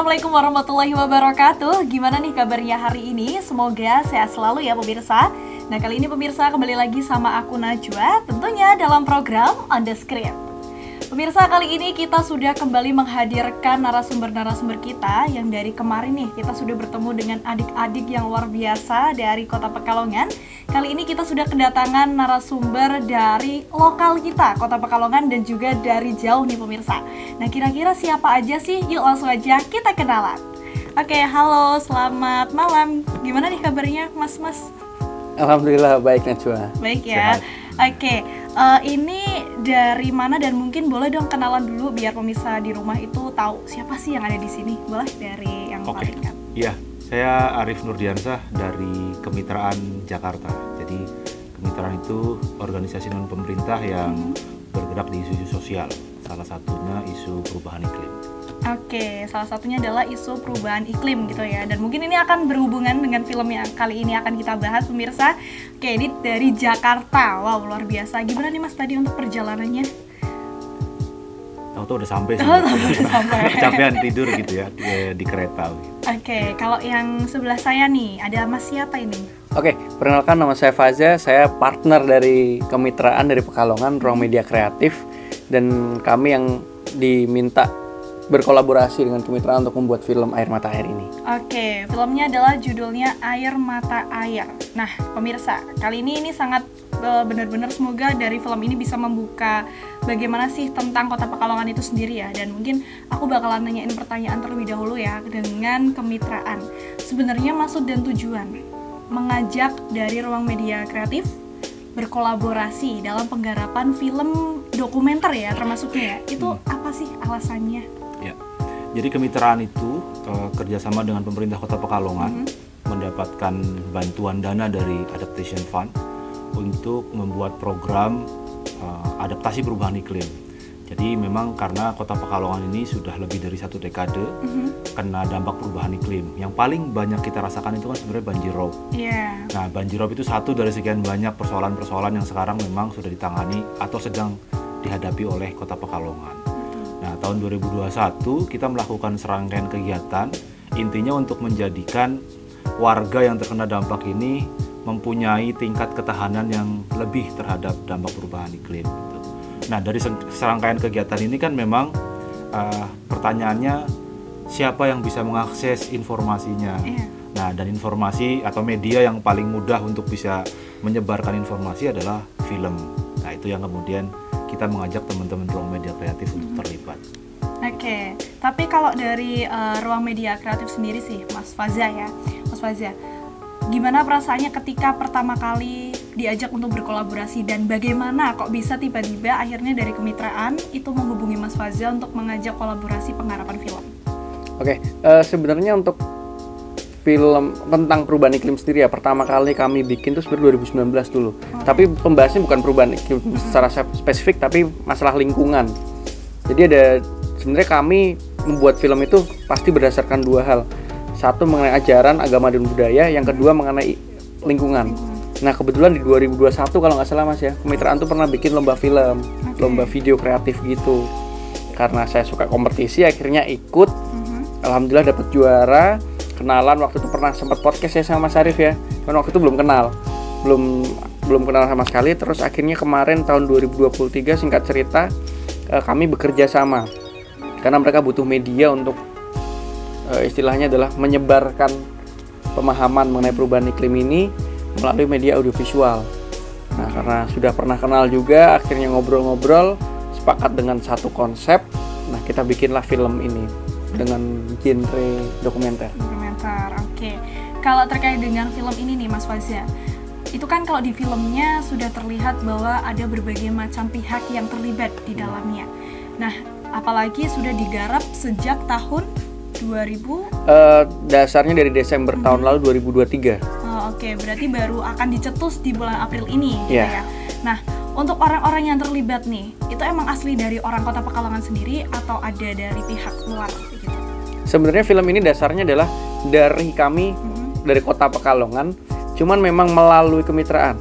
Assalamualaikum warahmatullahi wabarakatuh. Gimana nih kabarnya hari ini? Semoga sehat selalu ya pemirsa. Nah, kali ini pemirsa kembali lagi sama aku Najwa, tentunya dalam program On The Script. Pemirsa, kali ini kita sudah kembali menghadirkan narasumber-narasumber kita yang dari kemarin nih kita sudah bertemu dengan adik-adik yang luar biasa dari Kota Pekalongan. Kali ini kita sudah kedatangan narasumber dari lokal kita, Kota Pekalongan, dan juga dari jauh nih pemirsa. Nah, kira-kira siapa aja sih? Yuk langsung aja kita kenalan. Oke, halo, selamat malam. Gimana nih kabarnya, Mas-mas? Alhamdulillah baik, Najwa. Baik ya. Sehat. Oke, ini dari mana dan mungkin boleh dong kenalan dulu biar pemirsa di rumah itu tahu siapa sih yang ada di sini. Boleh dari yang Oke. paling kan? Iya, saya Arif Nurdiansah dari Kemitraan Jakarta. Jadi Kemitraan itu organisasi non pemerintah yang bergerak di isu-isu sosial. Salah satunya isu perubahan iklim. Oke, salah satunya adalah isu perubahan iklim gitu ya. Dan mungkin ini akan berhubungan dengan film yang kali ini akan kita bahas pemirsa. Oke, ini dari Jakarta. Wow, luar biasa. Gimana nih Mas tadi untuk perjalanannya? Tahu-tahu udah sampai sih. Udah sampai. Capean tidur gitu ya di kereta. Oke, kalau yang sebelah saya nih, ada Mas siapa ini? Oke, perkenalkan nama saya Faza, saya partner dari kemitraan dari Pekalongan, Ruang Media Kreatif, dan kami yang diminta berkolaborasi dengan kemitraan untuk membuat film Air Mata Air ini. Oke, filmnya adalah judulnya Air Mata Air. Nah, pemirsa, kali ini sangat benar-benar semoga dari film ini bisa membuka bagaimana sih tentang Kota Pekalongan itu sendiri ya. Dan mungkin aku bakalan nanyain pertanyaan terlebih dahulu ya dengan kemitraan. Sebenarnya maksud dan tujuan mengajak dari Ruang Media Kreatif berkolaborasi dalam penggarapan film dokumenter ya termasuknya ya. Itu apa sih alasannya? Ya. Jadi kemitraan itu kerjasama dengan pemerintah Kota Pekalongan mendapatkan bantuan dana dari Adaptation Fund untuk membuat program adaptasi perubahan iklim. Jadi memang karena Kota Pekalongan ini sudah lebih dari 1 dekade kena dampak perubahan iklim. Yang paling banyak kita rasakan itu kan sebenarnya banjirop. Yeah. Nah, banjirop itu satu dari sekian banyak persoalan-persoalan yang sekarang memang sudah ditangani atau sedang dihadapi oleh Kota Pekalongan. Nah, tahun 2021 kita melakukan serangkaian kegiatan intinya untuk menjadikan warga yang terkena dampak ini mempunyai tingkat ketahanan yang lebih terhadap dampak perubahan iklim. Gitu. Nah, dari serangkaian kegiatan ini kan memang pertanyaannya siapa yang bisa mengakses informasinya. Yeah. Nah, dan informasi atau media yang paling mudah untuk bisa menyebarkan informasi adalah film. Nah, itu yang kemudian kita mengajak teman-teman Ruang Media Kreatif untuk terlibat. Oke, tapi kalau dari Ruang Media Kreatif sendiri sih, Mas Faza ya, Mas Faza, gimana perasaannya ketika pertama kali diajak untuk berkolaborasi dan bagaimana kok bisa tiba-tiba akhirnya dari kemitraan itu menghubungi Mas Faza untuk mengajak kolaborasi penggarapan film? Oke, sebenarnya untuk film tentang perubahan iklim sendiri ya, pertama kali kami bikin itu sebenarnya 2019 dulu. Tapi pembahasannya bukan perubahan iklim secara spesifik, tapi masalah lingkungan. Jadi ada, sebenarnya kami membuat film itu pasti berdasarkan 2 hal. Satu mengenai ajaran, agama dan budaya, yang kedua mengenai lingkungan. Nah, kebetulan di 2021 kalau nggak salah Mas ya, kemitraan tuh pernah bikin lomba film, lomba video kreatif gitu. Karena saya suka kompetisi, akhirnya ikut. Alhamdulillah dapat juara. Kenalan waktu itu pernah sempat podcast ya sama Mas Arif ya. Cuman waktu itu belum kenal. Belum kenal sama sekali. Terus akhirnya kemarin tahun 2023 singkat cerita kami bekerja sama. Karena mereka butuh media untuk istilahnya adalah menyebarkan pemahaman mengenai perubahan iklim ini melalui media audiovisual. Nah, karena sudah pernah kenal juga, akhirnya ngobrol-ngobrol, sepakat dengan satu konsep. Nah, kita bikinlah film ini dengan genre dokumenter. Oke. Kalau terkait dengan film ini nih Mas Faza, itu kan kalau di filmnya sudah terlihat bahwa ada berbagai macam pihak yang terlibat di dalamnya. Nah, apalagi sudah digarap sejak tahun 2000? Dasarnya dari Desember tahun lalu 2023. Oke, berarti baru akan dicetus di bulan April ini gitu ya. Yeah. Nah, untuk orang-orang yang terlibat nih, itu emang asli dari orang Kota Pekalongan sendiri atau ada dari pihak luar gitu? Sebenarnya film ini dasarnya adalah dari kami, dari Kota Pekalongan, cuman memang melalui kemitraan.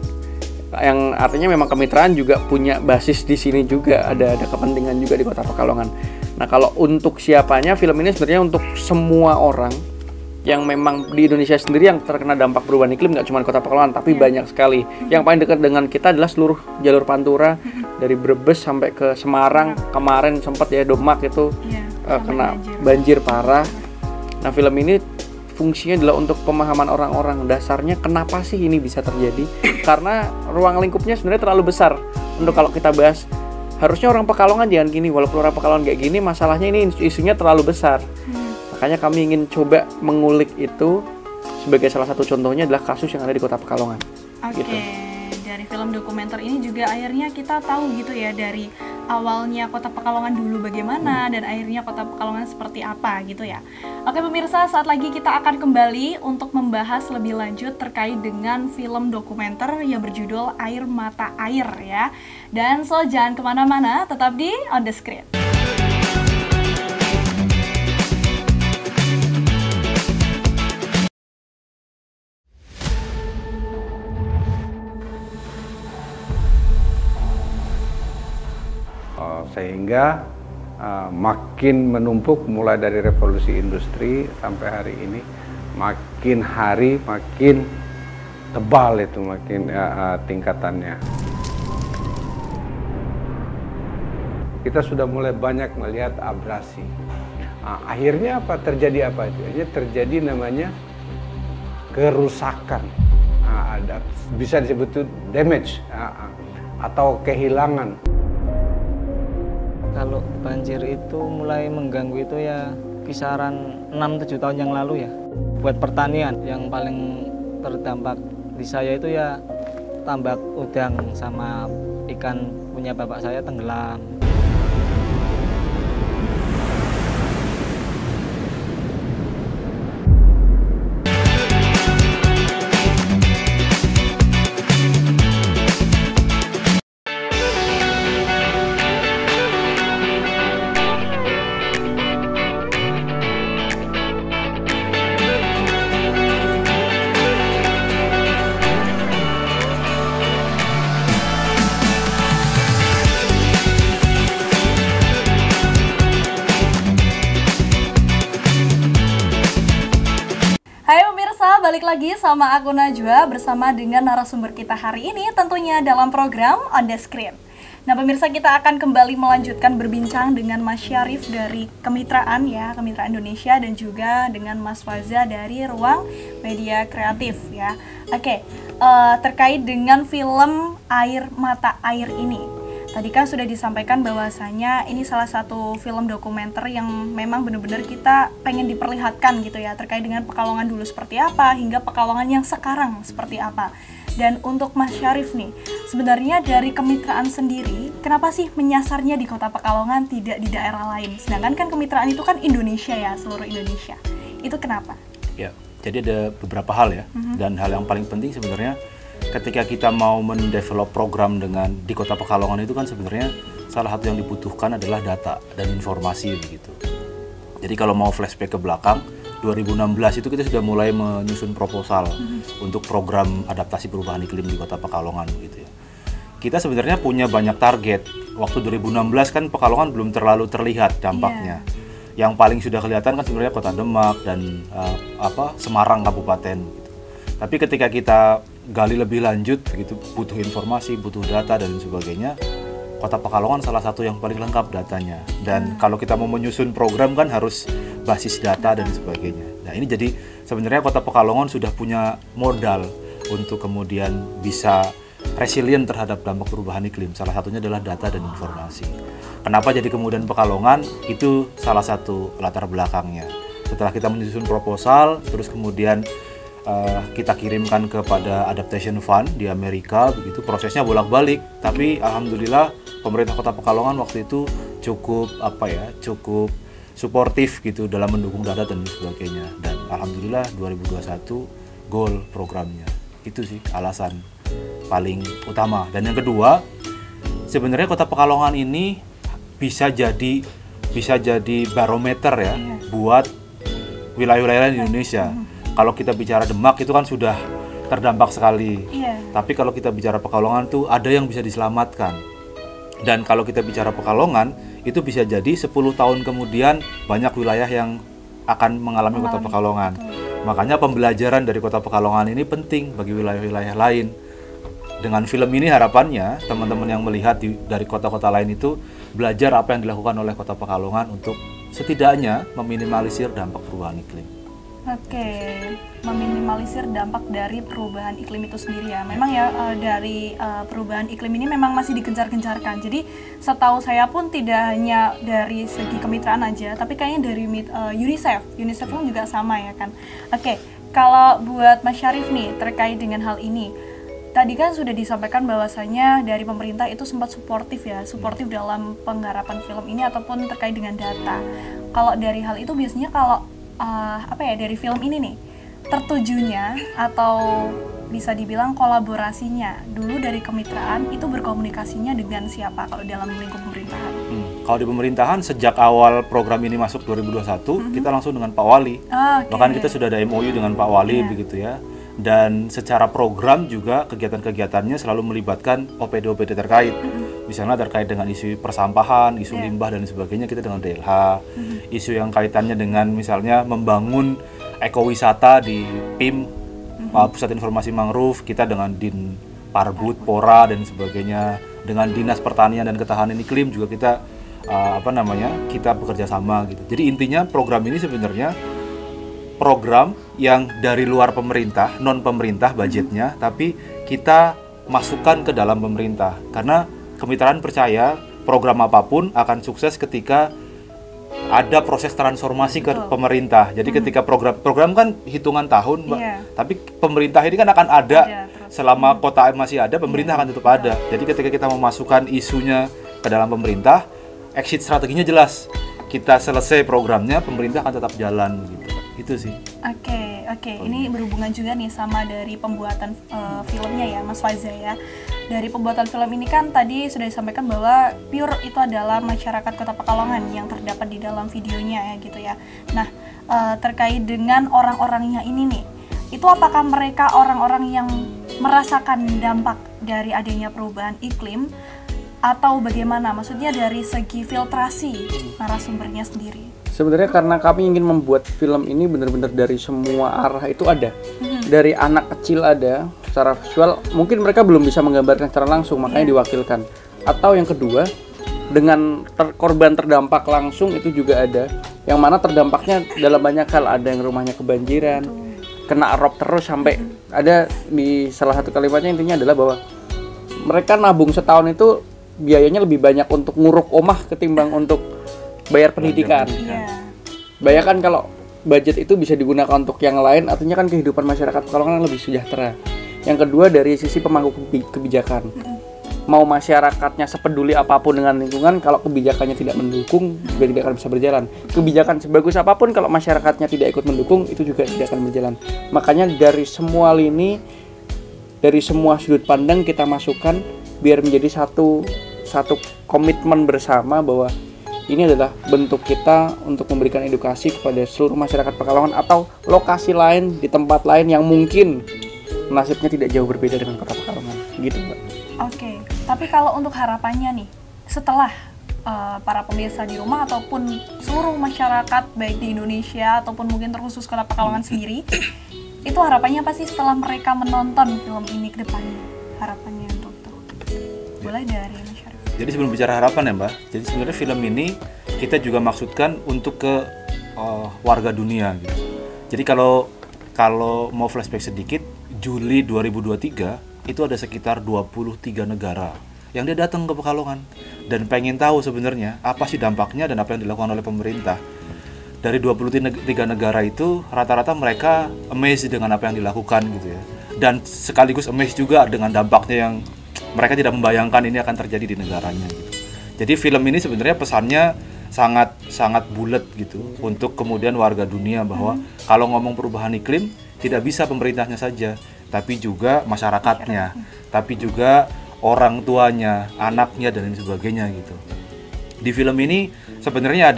Yang artinya memang kemitraan juga punya basis di sini juga, ada kepentingan juga di Kota Pekalongan. Nah, kalau untuk siapanya, film ini sebenarnya untuk semua orang yang memang di Indonesia sendiri yang terkena dampak perubahan iklim, nggak cuma Kota Pekalongan, tapi banyak sekali. Yang paling dekat dengan kita adalah seluruh jalur Pantura, dari Brebes sampai ke Semarang. Kemarin sempat ya Demak itu kena banjir parah. Nah, film ini fungsinya adalah untuk pemahaman orang-orang. Dasarnya kenapa sih ini bisa terjadi? Karena ruang lingkupnya sebenarnya terlalu besar untuk kalau kita bahas. Harusnya orang Pekalongan jangan gini, walaupun orang Pekalongan kayak gini, masalahnya ini isunya terlalu besar. Makanya kami ingin coba mengulik itu. Sebagai salah satu contohnya adalah kasus yang ada di Kota Pekalongan. Oke, Gitu. Dari film dokumenter ini juga akhirnya kita tahu gitu ya, dari awalnya Kota Pekalongan dulu bagaimana dan akhirnya Kota Pekalongan seperti apa gitu ya. Oke pemirsa, saat lagi kita akan kembali untuk membahas lebih lanjut terkait dengan film dokumenter yang berjudul Air Mata Air ya. Dan so jangan kemana-mana, tetap di On The Screen. Sehingga makin menumpuk mulai dari revolusi industri sampai hari ini, makin hari makin tebal itu, makin tingkatannya. Kita sudah mulai banyak melihat abrasi. Akhirnya apa terjadi, apa itu? Akhirnya terjadi namanya kerusakan. Ada bisa disebut itu damage atau kehilangan. Kalau banjir itu mulai mengganggu itu ya kisaran 6-7 tahun yang lalu ya. Buat pertanian yang paling terdampak di saya itu ya tambak udang sama ikan punya bapak saya tenggelam. Hai pemirsa, balik lagi sama aku Najwa bersama dengan narasumber kita hari ini tentunya dalam program On The Screen. Nah pemirsa, kita akan kembali melanjutkan berbincang dengan Mas Syarif dari Kemitraan ya, Kemitraan Indonesia, dan juga dengan Mas Faza dari Ruang Media Kreatif ya. Oke, terkait dengan film Air Mata Air ini. Tadi kan sudah disampaikan bahwasanya ini salah satu film dokumenter yang memang benar-benar kita pengen diperlihatkan gitu ya, terkait dengan Pekalongan dulu seperti apa hingga Pekalongan yang sekarang seperti apa. Dan untuk Mas Syarif nih, sebenarnya dari Kemitraan sendiri, kenapa sih menyasarnya di Kota Pekalongan tidak di daerah lain? Sedangkan kan Kemitraan itu kan Indonesia ya, seluruh Indonesia. Itu kenapa? Ya, jadi ada beberapa hal ya, dan hal yang paling penting sebenarnya ketika kita mau mendevelop program di Kota Pekalongan itu kan sebenarnya salah satu yang dibutuhkan adalah data dan informasi begitu. Jadi kalau mau flashback ke belakang, 2016 itu kita sudah mulai menyusun proposal untuk program adaptasi perubahan iklim di Kota Pekalongan begitu ya. Kita sebenarnya punya banyak target. Waktu 2016 kan Pekalongan belum terlalu terlihat dampaknya. Yang paling sudah kelihatan kan sebenarnya Kota Demak dan Semarang Kabupaten gitu. Tapi ketika kita gali lebih lanjut gitu, butuh informasi, butuh data dan sebagainya, Kota Pekalongan salah satu yang paling lengkap datanya. Dan kalau kita mau menyusun program kan harus basis data dan sebagainya. Nah ini jadi sebenarnya Kota Pekalongan sudah punya modal untuk kemudian bisa resilient terhadap dampak perubahan iklim. Salah satunya adalah data dan informasi. Kenapa jadi kemudian Pekalongan? Itu salah satu latar belakangnya. Setelah kita menyusun proposal, terus kemudian kita kirimkan kepada Adaptation Fund di Amerika, begitu prosesnya bolak-balik. Tapi alhamdulillah pemerintah Kota Pekalongan waktu itu cukup suportif gitu dalam mendukung data dan sebagainya. Dan alhamdulillah 2021 goal programnya. Itu sih alasan paling utama. Dan yang kedua, sebenarnya Kota Pekalongan ini bisa jadi barometer ya buat wilayah-wilayah di Indonesia. Kalau kita bicara Demak itu kan sudah terdampak sekali. Tapi kalau kita bicara Pekalongan tuh ada yang bisa diselamatkan. Dan kalau kita bicara Pekalongan, itu bisa jadi 10 tahun kemudian banyak wilayah yang akan mengalami Kota Pekalongan. Makanya pembelajaran dari Kota Pekalongan ini penting bagi wilayah-wilayah lain. Dengan film ini harapannya teman-teman yang melihat dari kota-kota lain itu belajar apa yang dilakukan oleh Kota Pekalongan untuk setidaknya meminimalisir dampak perubahan iklim. Oke, meminimalisir dampak dari perubahan iklim itu sendiri ya. Memang ya dari perubahan iklim ini memang masih digencar-gencarkan. Jadi setahu saya pun tidak hanya dari segi kemitraan aja, tapi kayaknya dari UNICEF pun juga sama ya kan. Oke, kalau buat Mas Syarif nih terkait dengan hal ini, tadi kan sudah disampaikan bahwasanya dari pemerintah itu sempat suportif dalam penggarapan film ini ataupun terkait dengan data. Kalau dari hal itu biasanya kalau dari film ini nih tertujunya atau bisa dibilang kolaborasinya dulu dari kemitraan itu berkomunikasinya dengan siapa kalau dalam lingkup pemerintahan? Kalau di pemerintahan sejak awal program ini masuk 2021 kita langsung dengan Pak Wali. Bahkan kita sudah ada MOU dengan Pak Wali begitu ya. Dan secara program juga kegiatan-kegiatannya selalu melibatkan OPD-OPD terkait. Misalnya terkait dengan isu persampahan, isu limbah dan sebagainya kita dengan DLH. Isu yang kaitannya dengan misalnya membangun ekowisata di PIM, Pusat Informasi Mangrove, kita dengan Din Parbud, Pora dan sebagainya. Dengan Dinas Pertanian dan Ketahanan Iklim juga kita kita bekerja sama gitu. Jadi intinya program ini sebenarnya program yang dari luar pemerintah, non pemerintah budgetnya, tapi kita masukkan ke dalam pemerintah. Karena kemitraan percaya program apapun akan sukses ketika ada proses transformasi ke pemerintah. Jadi ketika program kan hitungan tahun, Mbak. Tapi pemerintah ini kan akan ada selama kota masih ada, pemerintah akan tetap ada. Jadi ketika kita memasukkan isunya ke dalam pemerintah, exit strateginya jelas. Kita selesai programnya, pemerintah akan tetap jalan gitu. Itu sih. Oke. Ini berhubungan juga nih sama dari pembuatan filmnya ya, Mas Faza ya. Dari pembuatan film ini kan tadi sudah disampaikan bahwa pure itu adalah masyarakat Kota Pekalongan yang terdapat di dalam videonya ya gitu ya. Nah, terkait dengan orang-orangnya ini nih, itu apakah mereka orang-orang yang merasakan dampak dari adanya perubahan iklim atau bagaimana? Maksudnya dari segi filtrasi narasumbernya sendiri. Sebenarnya karena kami ingin membuat film ini benar-benar dari semua arah itu ada. Dari anak kecil ada, secara visual mungkin mereka belum bisa menggambarkan secara langsung, makanya diwakilkan. Atau yang kedua, dengan korban terdampak langsung itu juga ada. Yang mana terdampaknya dalam banyak hal, ada yang rumahnya kebanjiran, kena rob terus sampai ada di salah satu kalimatnya intinya adalah bahwa mereka nabung setahun itu biayanya lebih banyak untuk nguruk omah ketimbang untuk bayar pendidikan. Bayangkan kalau budget itu bisa digunakan untuk yang lain, artinya kan kehidupan masyarakat Pekalongan lebih sejahtera. Yang kedua dari sisi pemangku kebijakan. Mau masyarakatnya sepeduli apapun dengan lingkungan, kalau kebijakannya tidak mendukung, juga tidak akan bisa berjalan. Kebijakan sebagus apapun kalau masyarakatnya tidak ikut mendukung, itu juga tidak akan berjalan. Makanya dari semua lini, dari semua sudut pandang kita masukkan biar menjadi satu komitmen bersama bahwa ini adalah bentuk kita untuk memberikan edukasi kepada seluruh masyarakat Pekalongan atau lokasi lain di tempat lain yang mungkin nasibnya tidak jauh berbeda dengan Kota Pekalongan, gitu Mbak. Oke, tapi kalau untuk harapannya nih, setelah para pemirsa di rumah ataupun seluruh masyarakat baik di Indonesia ataupun mungkin terkhusus Kota Pekalongan sendiri, itu harapannya apa sih setelah mereka menonton film ini ke depannya? Harapannya untuk itu. Boleh dari Mas Syarif. Jadi sebelum bicara harapan ya Mbak, jadi sebenarnya film ini kita juga maksudkan untuk ke warga dunia gitu. Jadi kalau mau flashback sedikit, Juli 2023 itu ada sekitar 23 negara yang dia datang ke Pekalongan dan pengen tahu sebenarnya apa sih dampaknya dan apa yang dilakukan oleh pemerintah. Dari 23 negara itu rata-rata mereka amazed dengan apa yang dilakukan gitu ya. Dan sekaligus amazed juga dengan dampaknya yang mereka tidak membayangkan ini akan terjadi di negaranya gitu. Jadi film ini sebenarnya pesannya sangat bulat gitu untuk kemudian warga dunia bahwa kalau ngomong perubahan iklim tidak bisa pemerintahnya saja, tapi juga masyarakatnya, tapi juga orang tuanya, anaknya dan lain sebagainya gitu. Di film ini sebenarnya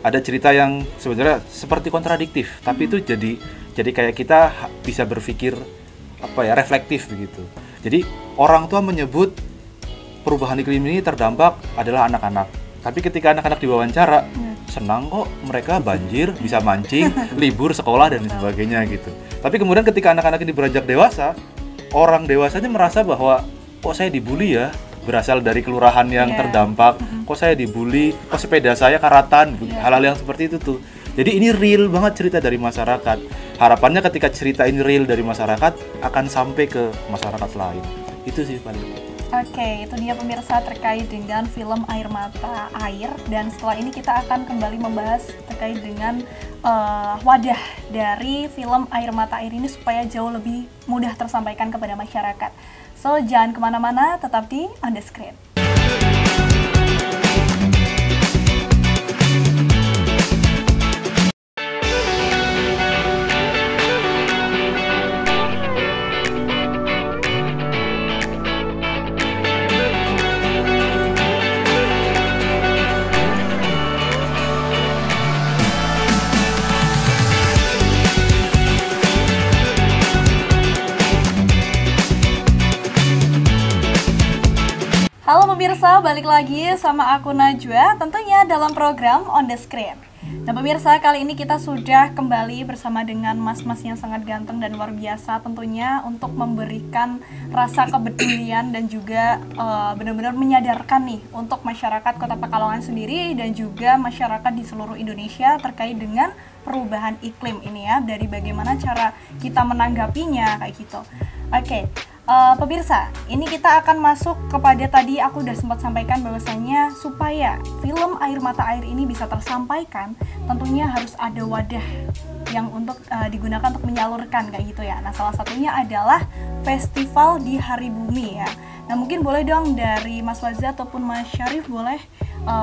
ada cerita yang sebenarnya seperti kontradiktif, tapi itu jadi kayak kita bisa berpikir reflektif begitu. Jadi orang tua menyebut perubahan iklim ini terdampak adalah anak-anak. Tapi ketika anak-anak diwawancara, senang kok mereka banjir, bisa mancing, libur sekolah dan sebagainya gitu. Tapi kemudian ketika anak-anak ini beranjak dewasa, orang dewasanya merasa bahwa kok saya dibully ya, berasal dari kelurahan yang terdampak, kok saya dibully, kok sepeda saya karatan, hal-hal yang seperti itu tuh. Jadi ini real banget cerita dari masyarakat. Harapannya ketika cerita ini real dari masyarakat akan sampai ke masyarakat lain. Itu sih paling. Oke, itu dia pemirsa terkait dengan film Air Mata Air. Dan setelah ini kita akan kembali membahas terkait dengan wadah dari film Air Mata Air ini supaya jauh lebih mudah tersampaikan kepada masyarakat. So, jangan kemana-mana, tetap di On The Screen. Halo pemirsa, balik lagi sama aku Najwa, tentunya dalam program On The Screen. Nah pemirsa, kali ini kita sudah kembali bersama dengan mas-mas yang sangat ganteng dan luar biasa tentunya untuk memberikan rasa kepedulian dan juga benar-benar menyadarkan nih untuk masyarakat Kota Pekalongan sendiri dan juga masyarakat di seluruh Indonesia terkait dengan perubahan iklim ini ya, dari bagaimana cara kita menanggapinya kayak gitu. Oke. Pemirsa, ini kita akan masuk kepada tadi aku udah sempat sampaikan bahwasanya supaya film Air Mata Air ini bisa tersampaikan, tentunya harus ada wadah yang untuk digunakan untuk menyalurkan kayak gitu ya. Nah, salah satunya adalah festival di Hari Bumi ya. Nah, mungkin boleh dong dari Mas Waza ataupun Mas Syarif boleh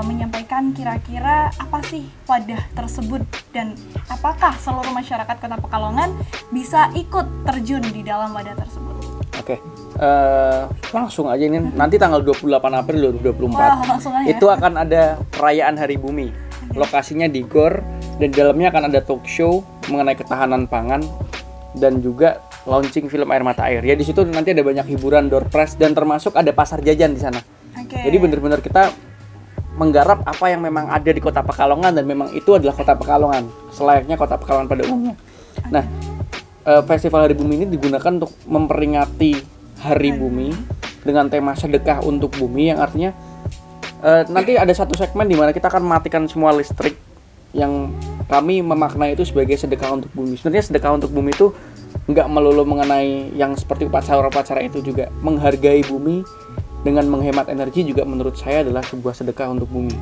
menyampaikan kira-kira apa sih wadah tersebut dan apakah seluruh masyarakat Kota Pekalongan bisa ikut terjun di dalam wadah tersebut? Oke, langsung aja ini nanti tanggal 28 April 2024 itu akan ada perayaan Hari Bumi. Lokasinya di GOR dan di dalamnya akan ada talk show mengenai ketahanan pangan dan juga launching film Air Mata Air. Ya di situ nanti ada banyak hiburan, door prize dan termasuk ada pasar jajan di sana. Jadi benar-benar kita menggarap apa yang memang ada di Kota Pekalongan dan memang itu adalah Kota Pekalongan, selayaknya Kota Pekalongan pada umumnya. Nah, Festival Hari Bumi ini digunakan untuk memperingati Hari Bumi dengan tema sedekah untuk bumi, yang artinya nanti ada satu segmen di mana kita akan mematikan semua listrik yang kami memaknai itu sebagai sedekah untuk bumi. Sebenarnya sedekah untuk bumi itu nggak melulu mengenai yang seperti upacara-upacara itu, juga menghargai bumi dengan menghemat energi juga menurut saya adalah sebuah sedekah untuk bumi.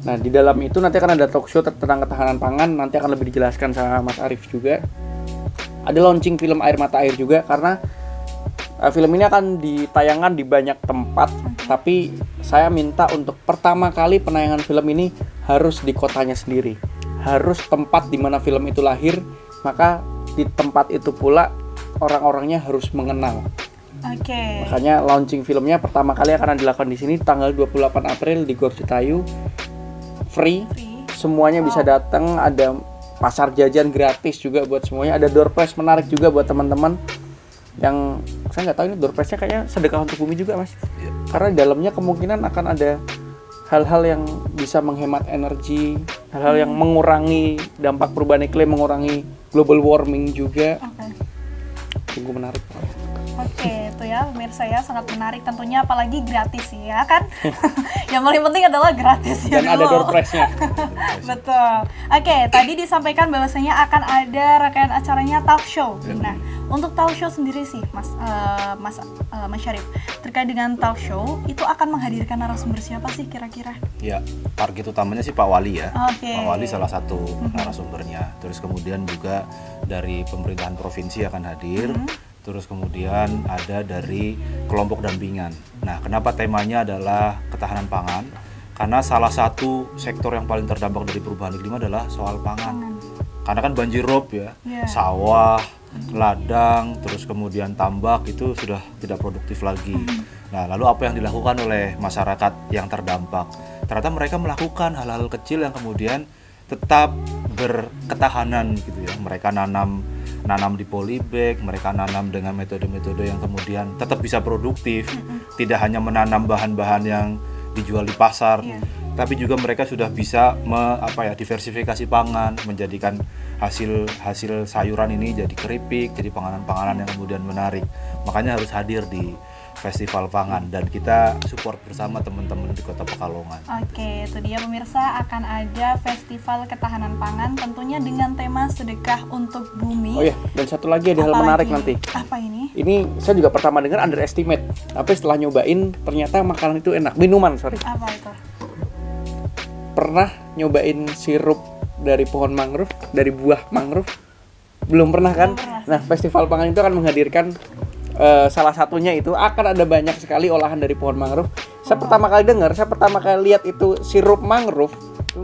Nah, di dalam itu nanti akan ada talk show tentang ketahanan pangan, nanti akan lebih dijelaskan sama Mas Arif juga. Ada launching film Air Mata Air juga, karena film ini akan ditayangkan di banyak tempat, tapi saya minta untuk pertama kali penayangan film ini harus di kotanya sendiri, harus tempat di mana film itu lahir, maka di tempat itu pula orang-orangnya harus mengenal. Makanya launching filmnya pertama kali akan dilakukan di sini tanggal 28 April di GOR Citayu, free. Semuanya bisa datang, ada pasar jajan gratis juga buat semuanya, ada door prize menarik juga buat teman-teman yang saya nggak tahu ini door prize-nya kayaknya sedekah untuk bumi juga Mas, karena di dalamnya kemungkinan akan ada hal-hal yang bisa menghemat energi, hal-hal yang mengurangi dampak perubahan iklim, mengurangi global warming juga. Tunggu menarik. Oke, itu ya pemirsa ya, sangat menarik tentunya, apalagi gratis ya kan. Yang paling penting adalah gratis ya. Dan ada door prize-nya. Betul. Oke, tadi disampaikan bahwasanya akan ada rangkaian acaranya talk show. Nah, untuk talk show sendiri sih Mas Syarif, terkait dengan talk show itu akan menghadirkan narasumber siapa sih kira-kira? Ya, target utamanya sih Pak Wali ya. Pak Wali salah satu narasumbernya. Terus kemudian juga dari pemerintahan provinsi akan hadir. Terus kemudian ada dari kelompok dampingan. Nah, kenapa temanya adalah ketahanan pangan? Karena salah satu sektor yang paling terdampak dari perubahan iklim adalah soal pangan. Karena kan banjir rob ya, sawah, ladang, terus kemudian tambak itu sudah tidak produktif lagi. Nah, lalu apa yang dilakukan oleh masyarakat yang terdampak? Ternyata mereka melakukan hal-hal kecil yang kemudian tetap berketahanan gitu ya. Mereka nanam di polybag, mereka nanam dengan metode-metode yang kemudian tetap bisa produktif, tidak hanya menanam bahan-bahan yang dijual di pasar, tapi juga mereka sudah bisa diversifikasi pangan, menjadikan hasil sayuran ini jadi keripik, jadi panganan-panganan yang kemudian menarik. Makanya harus hadir di Festival Pangan dan kita support bersama teman-teman di Kota Pekalongan. Oke, itu dia pemirsa, akan ada Festival Ketahanan Pangan tentunya dengan tema sedekah untuk bumi. Oh iya, dan satu lagi ada hal menarik nanti. Apa ini? Ini saya juga pertama dengar underestimate, tapi setelah nyobain ternyata makanan itu enak. Minuman, sorry. Apa itu? Pernah nyobain sirup dari pohon mangrove, dari buah mangrove? Belum pernah kan? Belum pernah. Nah, Festival Pangan itu akan menghadirkan salah satunya itu akan ada banyak sekali olahan dari pohon mangrove. Saya pertama kali dengar, saya pertama kali lihat itu sirup mangrove, itu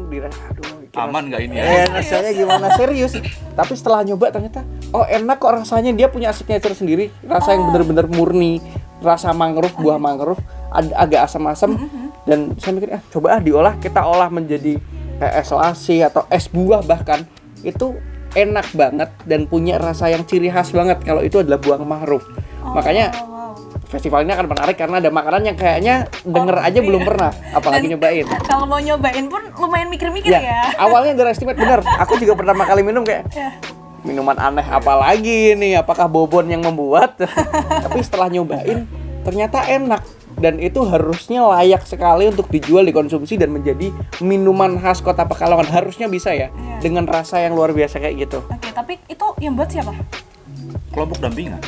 aman nggak ini ya? Rasanya gimana, serius. Tapi setelah nyoba ternyata, oh enak kok rasanya, dia punya signature sendiri, rasa yang benar-benar murni, rasa mangrove, buah mangrove, agak asam-asam. Dan saya mikir, coba diolah, kita olah menjadi es lasi atau es buah bahkan, itu enak banget dan punya rasa yang ciri khas banget kalau itu adalah buah mangrove. Makanya festival ini akan menarik karena ada makanan yang kayaknya denger aja belum pernah, apalagi nyobain. Kalau mau nyobain pun lumayan mikir-mikir ya. Awalnya underestimate bener. Aku juga pertama kali minum kayak minuman aneh apa lagi nih? Apakah Bobon yang membuat? Tapi setelah nyobain ternyata enak dan itu harusnya layak sekali untuk dijual, dikonsumsi dan menjadi minuman khas Kota Pekalongan. Harusnya bisa ya dengan rasa yang luar biasa kayak gitu. Oke, tapi itu yang buat siapa? Kelompok dampingan.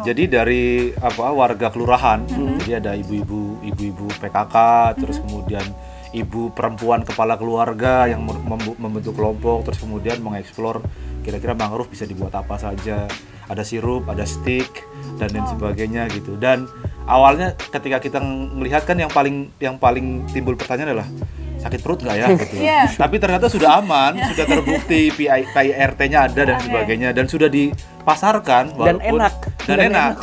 Jadi dari warga kelurahan, jadi ada ibu-ibu PKK, terus kemudian ibu perempuan kepala keluarga yang membentuk kelompok, terus kemudian mengeksplor kira-kira mangrove bisa dibuat apa saja, ada sirup, ada stick dan lain sebagainya gitu. Dan awalnya ketika kita melihat kan yang paling timbul pertanyaan adalah sakit perut nggak ya gitu. Tapi ternyata sudah aman, sudah terbukti PIRT-nya ada dan sebagainya dan sudah dipasarkan walaupun dan enak.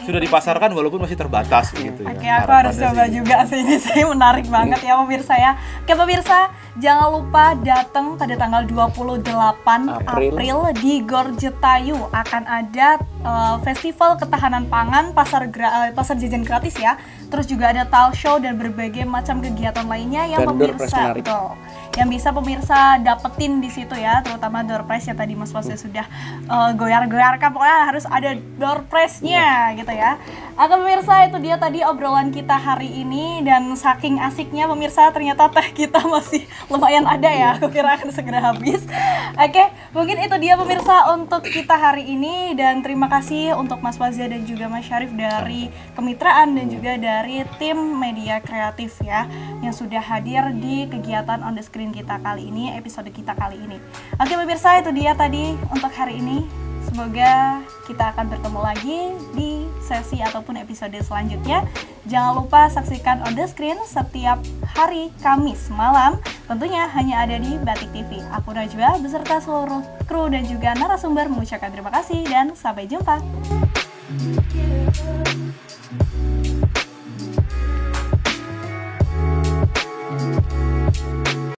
Sudah dipasarkan walaupun masih terbatas gitu ya. Oke, aku harus coba juga sih, ini saya menarik banget ya pemirsa ya. Oke pemirsa, jangan lupa datang pada tanggal 28 April di Gor Jetayu akan ada Festival Ketahanan Pangan, pasar jajan gratis ya. Terus juga ada talk show dan berbagai macam kegiatan lainnya yang pemirsa yang bisa pemirsa dapetin di situ ya, terutama door prize yang tadi Mas Wasya sudah goyar-goyarkan, pokoknya harus ada door prize-nya gitu ya. Oke pemirsa, itu dia tadi obrolan kita hari ini dan saking asiknya pemirsa ternyata teh kita masih lumayan ada ya, aku kira akan segera habis. Oke, mungkin itu dia pemirsa untuk kita hari ini dan terima kasih untuk Mas Wasya dan juga Mas Syarif dari kemitraan dan juga dari tim media kreatif ya yang sudah hadir di kegiatan On The Screen kita kali ini, episode kita kali ini. Oke pemirsa, itu dia tadi untuk hari ini. Semoga kita akan bertemu lagi di sesi ataupun episode selanjutnya. Jangan lupa saksikan On The Screen setiap hari Kamis malam, tentunya hanya ada di Batik TV. Aku Najwa beserta seluruh kru dan juga narasumber mengucapkan terima kasih dan sampai jumpa.